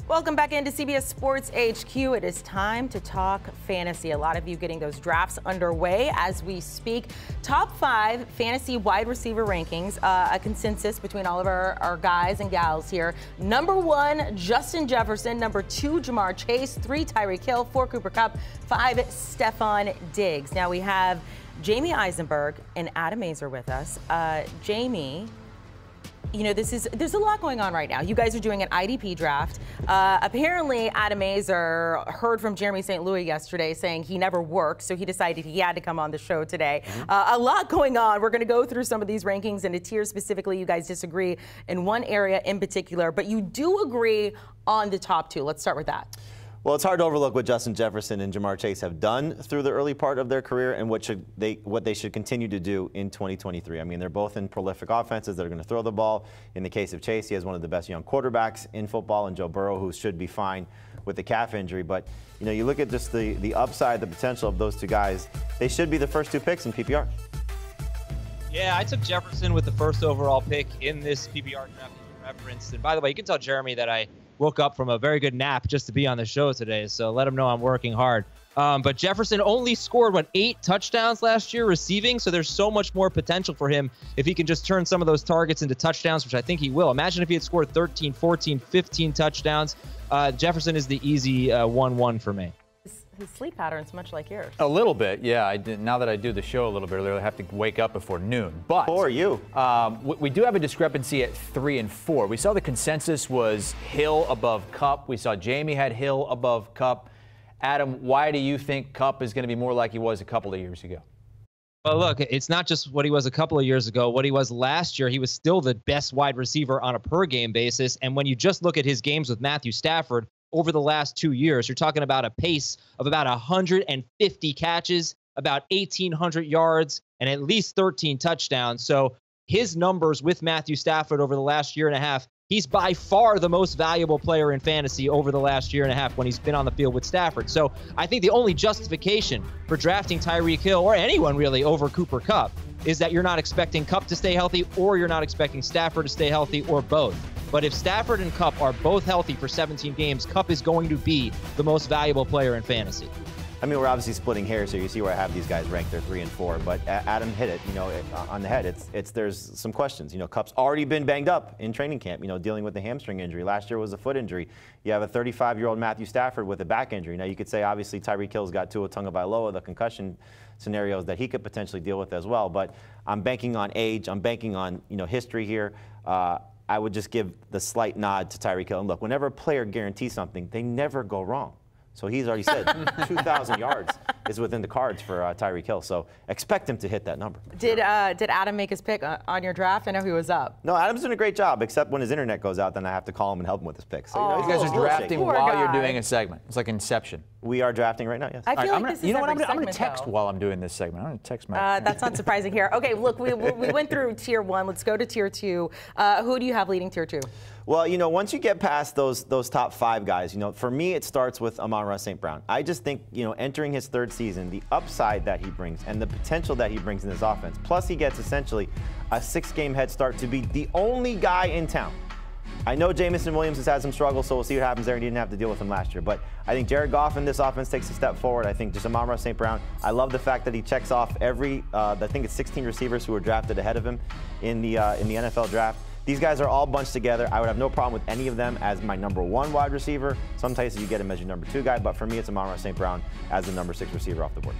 Welcome back into CBS Sports HQ. It is time to talk fantasy. A lot of you getting those drafts underway as we speak. Top 5 fantasy wide receiver rankings, a consensus between all of our guys and gals here. Number 1, Justin Jefferson. Number 2, Jamar Chase. 3, Tyreek Hill. 4, Cooper Kupp. 5, Stephon Diggs. Now we have Jamie Eisenberg and Adam Azer with us. Jamie, you know, there's a lot going on right now. You guys are doing an IDP draft. Apparently, Adam Azer heard from Jeremy St. Louis yesterday saying he never worked, so he decided he had to come on the show today. A lot going on. We're going to go through some of these rankings and a tier specifically. You guys disagree in one area in particular, but you do agree on the top 2. Let's start with that. Well, it's hard to overlook what Justin Jefferson and Jamar Chase have done through the early part of their career and what they should continue to do in 2023. I mean, they're both in prolific offenses that are going to throw the ball. In the case of Chase, he has one of the best young quarterbacks in football, and Joe Burrow, who should be fine with the calf injury. But, you know, you look at just the upside, the potential of those two guys, they should be the first 2 picks in PPR. Yeah, I took Jefferson with the first overall pick in this PPR draft that you referenced. And by the way, you can tell Jeremy that I woke up from a very good nap just to be on the show today, so let him know I'm working hard. But Jefferson only scored, 8 touchdowns last year receiving, so there's so much more potential for him if he can just turn some of those targets into touchdowns, which I think he will. Imagine if he had scored 13, 14, 15 touchdowns. Jefferson is the easy 1-1 for me. His sleep pattern's much like yours. A little bit, yeah. Now that I do the show a little bit earlier, I have to wake up before noon. But for you, we do have a discrepancy at 3 and 4. We saw the consensus was Hill above Kupp. We saw Jamie had Hill above Kupp. Adam, why do you think Kupp is going to be more like he was a couple of years ago? Well, look, it's not just what he was a couple of years ago. What he was last year, he was still the best wide receiver on a per-game basis. And when you just look at his games with Matthew Stafford, over the last 2 years, you're talking about a pace of about 150 catches, about 1,800 yards, and at least 13 touchdowns. So his numbers with Matthew Stafford over the last year and a half, he's by far the most valuable player in fantasy over the last year and a half when he's been on the field with Stafford. So I think the only justification for drafting Tyreek Hill, or anyone really, over Cooper Kupp is that you're not expecting Kupp to stay healthy, or you're not expecting Stafford to stay healthy, or both. But if Stafford and Kupp are both healthy for 17 games, Kupp is going to be the most valuable player in fantasy. I mean, we're obviously splitting hairs here. You see where I have these guys ranked. They're 3 and 4. But Adam hit it, you know, on the head. There's some questions. You know, Kupp's already been banged up in training camp, you know, dealing with the hamstring injury. Last year was a foot injury. You have a 35-year-old Matthew Stafford with a back injury. Now, you could say, obviously, Tyreek Hill's got Tua Tagovailoa, the concussion scenarios that he could potentially deal with as well. But I'm banking on age. I'm banking on, you know, history here. I would just give the slight nod to Tyreek Hill. And look, whenever a player guarantees something, they never go wrong. So he's already said 2,000 yards is within the cards for Tyreek Hill. So expect him to hit that number. Did Adam make his pick on your draft? I know he was up. No, Adam's doing a great job, except when his internet goes out, then I have to call him and help him with his pick. So, you know, you guys are drafting while you're doing a segment. It's like Inception. We are drafting right now, yes. I feel like this is you know what? every I'm going to segment, text though. while I'm doing this segment. I'm going to text my. That's not surprising here. Okay, look, we went through tier 1. Let's go to tier 2. Who do you have leading tier 2? Well, you know, once you get past those top 5 guys, you know, for me it starts with Amon-Ra St. Brown. I just think, you know, entering his 3rd season, the upside that he brings and the potential that he brings in this offense, plus he gets essentially a 6-game head start to be the only guy in town. I know Jameson Williams has had some struggles, so we'll see what happens there. He didn't have to deal with him last year. But I think Jared Goff in this offense takes a step forward. I think just Amon-Ra St. Brown, I love the fact that he checks off every, I think it's 16 receivers who were drafted ahead of him in the NFL draft. These guys are all bunched together. I would have no problem with any of them as my number 1 wide receiver. Sometimes you get him as your number 2 guy, but for me, it's Amon-Ra St. Brown as the number 6 receiver off the board.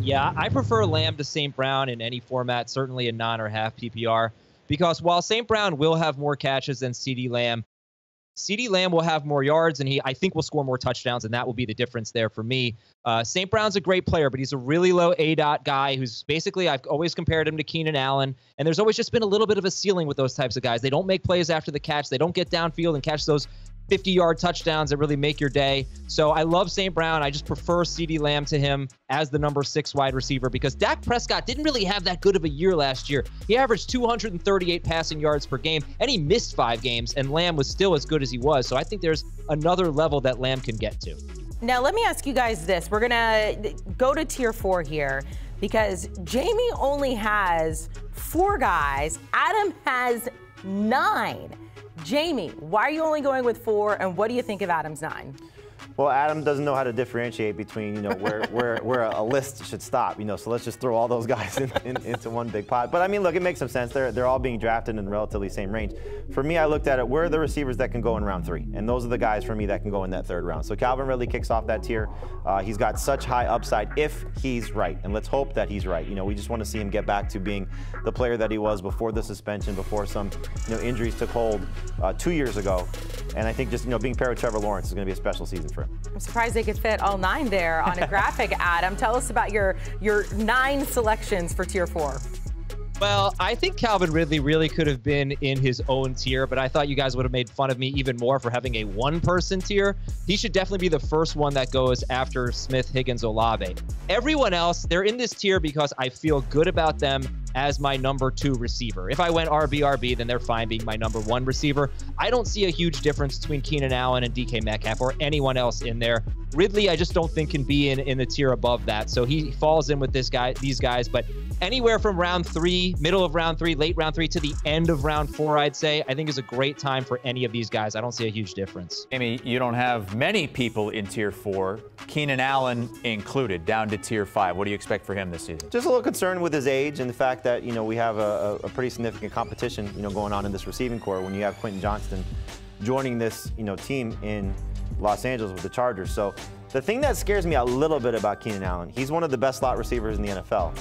Yeah, I prefer Lamb to St. Brown in any format, certainly in non or half PPR, because while St. Brown will have more catches than CeeDee Lamb, CeeDee Lamb will have more yards, and I think will score more touchdowns, and that will be the difference there for me. St. Brown's a great player, but he's a really low ADOT guy who's basically, I've always compared him to Keenan Allen, and there's always just been a little bit of a ceiling with those types of guys. They don't make plays after the catch. They don't get downfield and catch those 50-yard touchdowns that really make your day. So I love St. Brown. I just prefer CeeDee Lamb to him as the number 6 wide receiver because Dak Prescott didn't really have that good of a year last year. He averaged 238 passing yards per game, and he missed 5 games, and Lamb was still as good as he was. So I think there's another level that Lamb can get to. Now, let me ask you guys this. We're going to go to tier 4 here because Jamie only has 4 guys. Adam has 9. Jamie, why are you only going with 4, and what do you think of Adam's 9? Well, Adam doesn't know how to differentiate between, where a list should stop, so let's just throw all those guys into one big pot. But I mean, look, it makes some sense. They're all being drafted in relatively same range. For me, I looked at it, where are the receivers that can go in round 3? And those are the guys for me that can go in that 3rd round. So Calvin Ridley kicks off that tier. He's got such high upside if he's right. And let's hope that he's right. We just want to see him get back to being the player that he was before the suspension, before some, injuries took hold 2 years ago. And I think just, being paired with Trevor Lawrence is going to be a special season for him. I'm surprised they could fit all 9 there on a graphic, Adam. Tell us about your 9 selections for tier 4. Well, I think Calvin Ridley really could have been in his own tier, but I thought you guys would have made fun of me even more for having a 1-person tier. He should definitely be the first one that goes after Smith, Higgins, Olave. Everyone else, they're in this tier because I feel good about them as my number 2 receiver. If I went RB, then they're fine being my number 1 receiver. I don't see a huge difference between Keenan Allen and DK Metcalf or anyone else in there. Ridley, I just don't think can be in the tier above that. So he falls in with these guys, but anywhere from round 3, middle of round 3, late round 3 to the end of round 4, I'd say, I think is a great time for any of these guys. I don't see a huge difference. Amy, you don't have many people in tier 4, Keenan Allen included, down to tier 5. What do you expect for him this season? Just a little concerned with his age and the fact that, we have a pretty significant competition, going on in this receiving core when you have Quentin Johnston joining this, team in Los Angeles with the Chargers. So the thing that scares me a little bit about Keenan Allen, he's one of the best slot receivers in the NFL.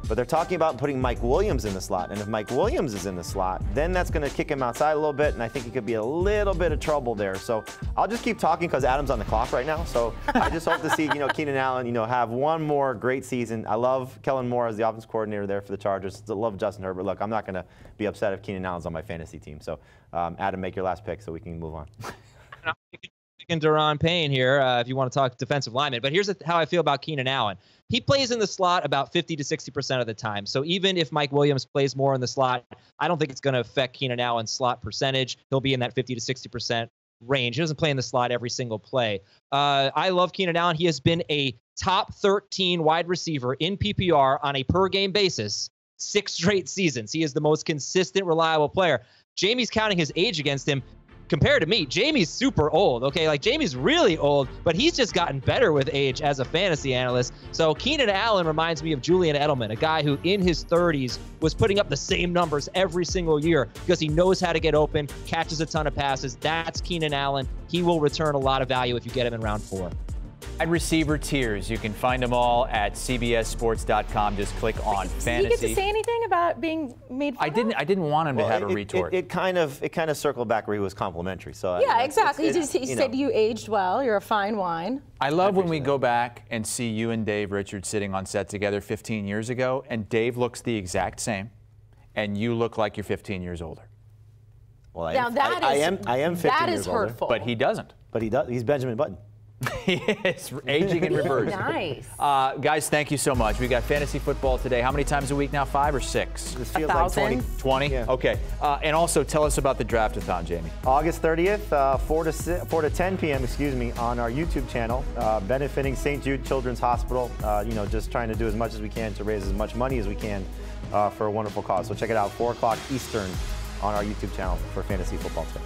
But they're talking about putting Mike Williams in the slot. And if Mike Williams is in the slot, then that's going to kick him outside a little bit. And I think he could be a little bit of trouble there. So I'll just keep talking because Adam's on the clock right now. So I just hope to see, Keenan Allen, have one more great season. I love Kellen Moore as the offense coordinator there for the Chargers. I love Justin Herbert. Look, I'm not going to be upset if Keenan Allen's on my fantasy team. So Adam, make your last pick so we can move on. Daron Payne here, if you want to talk defensive lineman. But here's how I feel about Keenan Allen. He plays in the slot about 50 to 60% of the time. So even if Mike Williams plays more in the slot, I don't think it's going to affect Keenan Allen's slot percentage. He'll be in that 50 to 60% range. He doesn't play in the slot every single play. I love Keenan Allen. He has been a top 13 wide receiver in PPR on a per-game basis 6 straight seasons. He is the most consistent, reliable player. Jamie's counting his age against him. Compared to me, Jamie's super old, okay? Like, Jamie's really old, but he's just gotten better with age as a fantasy analyst. So Keenan Allen reminds me of Julian Edelman, a guy who in his 30s was putting up the same numbers every single year because he knows how to get open, catches a ton of passes. That's Keenan Allen. He will return a lot of value if you get him in round 4. Wide receiver tiers. You can find them all at cbssports.com. Just click on fantasy. Did you get to say anything about being made fun of? I didn't want him to have a retort. It kind of circled back where he was complimentary. So yeah, exactly. He said you aged well. You're a fine wine. I love when we go back and see you and Dave Richards sitting on set together 15 years ago, and Dave looks the exact same, and you look like you're 15 years older. Well, I am 15 years older. That is hurtful. But he doesn't. But he does. He's Benjamin Button. He is aging in reverse. Nice. Guys, thank you so much. We got fantasy football today. How many times a week now? 5 or 6? This feels like 20. 20? Yeah. Okay. And also, tell us about the draft-a-thon, Jamie. August 30th, 4 to 10 p.m., on our YouTube channel, benefiting St. Jude Children's Hospital. Just trying to do as much as we can to raise as much money as we can for a wonderful cause. So check it out, 4 o'clock Eastern on our YouTube channel for fantasy football today.